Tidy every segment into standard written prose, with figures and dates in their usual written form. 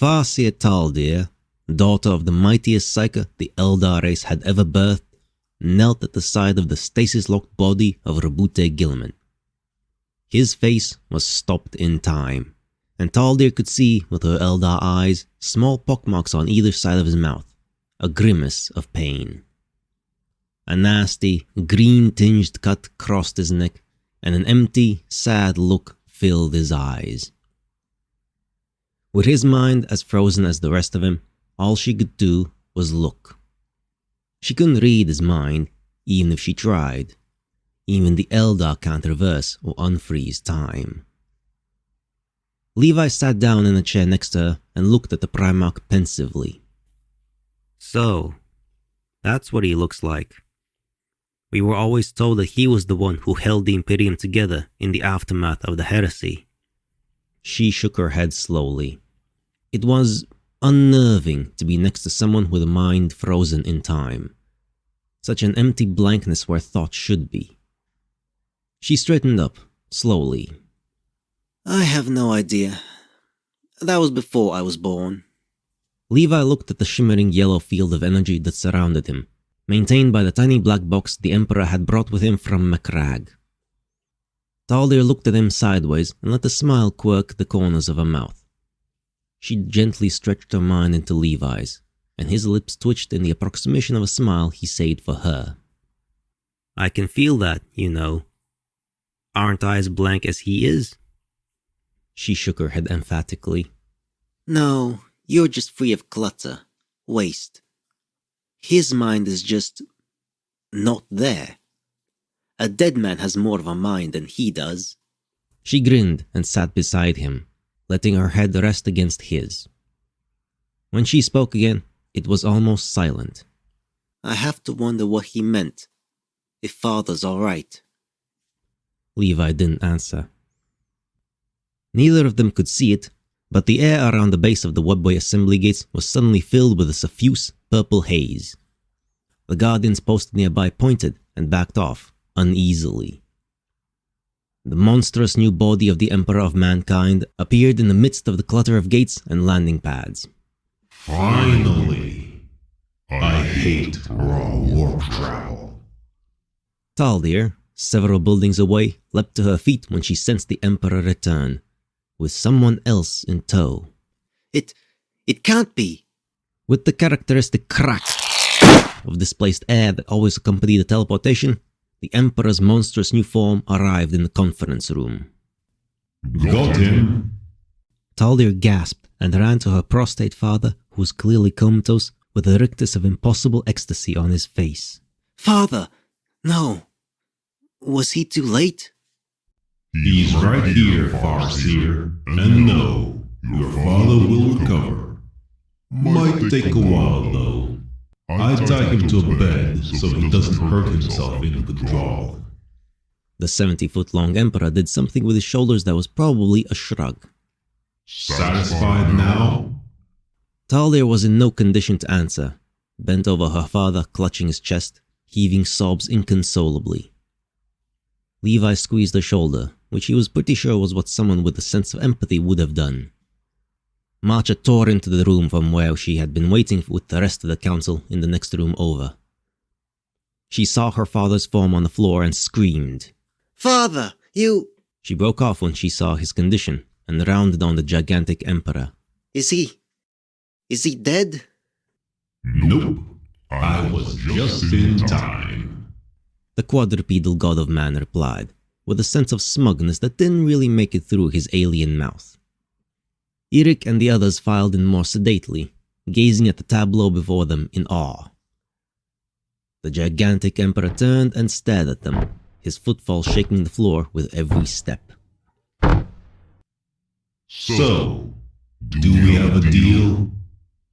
Farseer Taldir, daughter of the mightiest psyker the Eldar race had ever birthed, knelt at the side of the stasis-locked body of Rabute Gilman. His face was stopped in time, and Taldir could see with her Eldar eyes small pockmarks on either side of his mouth, a grimace of pain. A nasty, green-tinged cut crossed his neck, and an empty, sad look filled his eyes. With his mind as frozen as the rest of him, all she could do was look. She couldn't read his mind, even if she tried. Even the Eldar can't reverse or unfreeze time. Levi sat down in a chair next to her and looked at the Primarch pensively. So, that's what he looks like. We were always told that he was the one who held the Imperium together in the aftermath of the heresy. She shook her head slowly. It was unnerving to be next to someone with a mind frozen in time. Such an empty blankness where thought should be. She straightened up, slowly. I have no idea. That was before I was born. Levi looked at the shimmering yellow field of energy that surrounded him, maintained by the tiny black box the Emperor had brought with him from Macragge. Taldir looked at him sideways and let a smile quirk the corners of her mouth. She gently stretched her mind into Levi's, and his lips twitched in the approximation of a smile he saved for her. I can feel that, you know. Aren't I as blank as he is? She shook her head emphatically. No, you're just free of clutter, waste. His mind is just not there. A dead man has more of a mind than he does. She grinned and sat beside him, letting her head rest against his. When she spoke again, it was almost silent. I have to wonder what he meant, if Father's all right. Levi didn't answer. Neither of them could see it, but the air around the base of the webway assembly gates was suddenly filled with a suffuse, purple haze. The guardians posted nearby pointed and backed off, uneasily. The monstrous new body of the Emperor of Mankind appeared in the midst of the clutter of gates and landing pads. Finally! I hate raw warp travel. Taldir, several buildings away, leapt to her feet when she sensed the Emperor return, with someone else in tow. It can't be! With the characteristic crack of displaced air that always accompanied the teleportation, the Emperor's monstrous new form arrived in the conference room. Got him! Taldir gasped and ran to her prostrate father, who was clearly comatose, with a rictus of impossible ecstasy on his face. Father! No! Was he too late? He's right here, Farseer, and no, your father will recover. Might take a while, though. I tie him to a bed so he doesn't hurt himself in the withdrawal. The 70-foot-long Emperor did something with his shoulders that was probably a shrug. Satisfied now? Taldir was in no condition to answer, bent over her father, clutching his chest, heaving sobs inconsolably. Levi squeezed her shoulder, which he was pretty sure was what someone with a sense of empathy would have done. Marcha tore into the room from where she had been waiting with the rest of the council in the next room over. She saw her father's form on the floor and screamed. Father, you... She broke off when she saw his condition and rounded on the gigantic Emperor. Is he dead? Nope. I was just in time. The quadrupedal god of man replied, with a sense of smugness that didn't really make it through his alien mouth. Eric and the others filed in more sedately, gazing at the tableau before them in awe. The gigantic Emperor turned and stared at them, his footfall shaking the floor with every step. So, do we have a deal?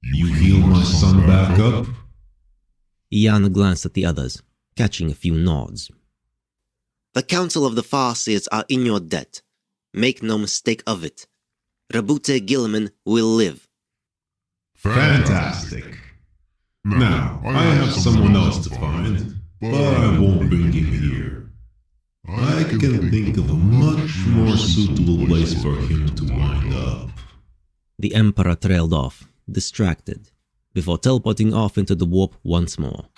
You heal my son back up? Iana glanced at the others, catching a few nods. The Council of the Farseers are in your debt. Make no mistake of it. Rabute Gilman will live. Fantastic. Now, I have someone else to find, but I won't bring him here. I can think of a much more suitable place for him to wind up. The Emperor trailed off, distracted, before teleporting off into the warp once more.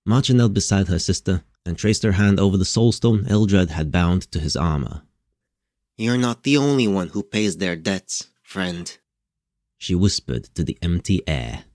Marcha knelt beside her sister and traced her hand over the soulstone Eldred had bound to his armor. "You're not the only one who pays their debts, friend," she whispered to the empty air.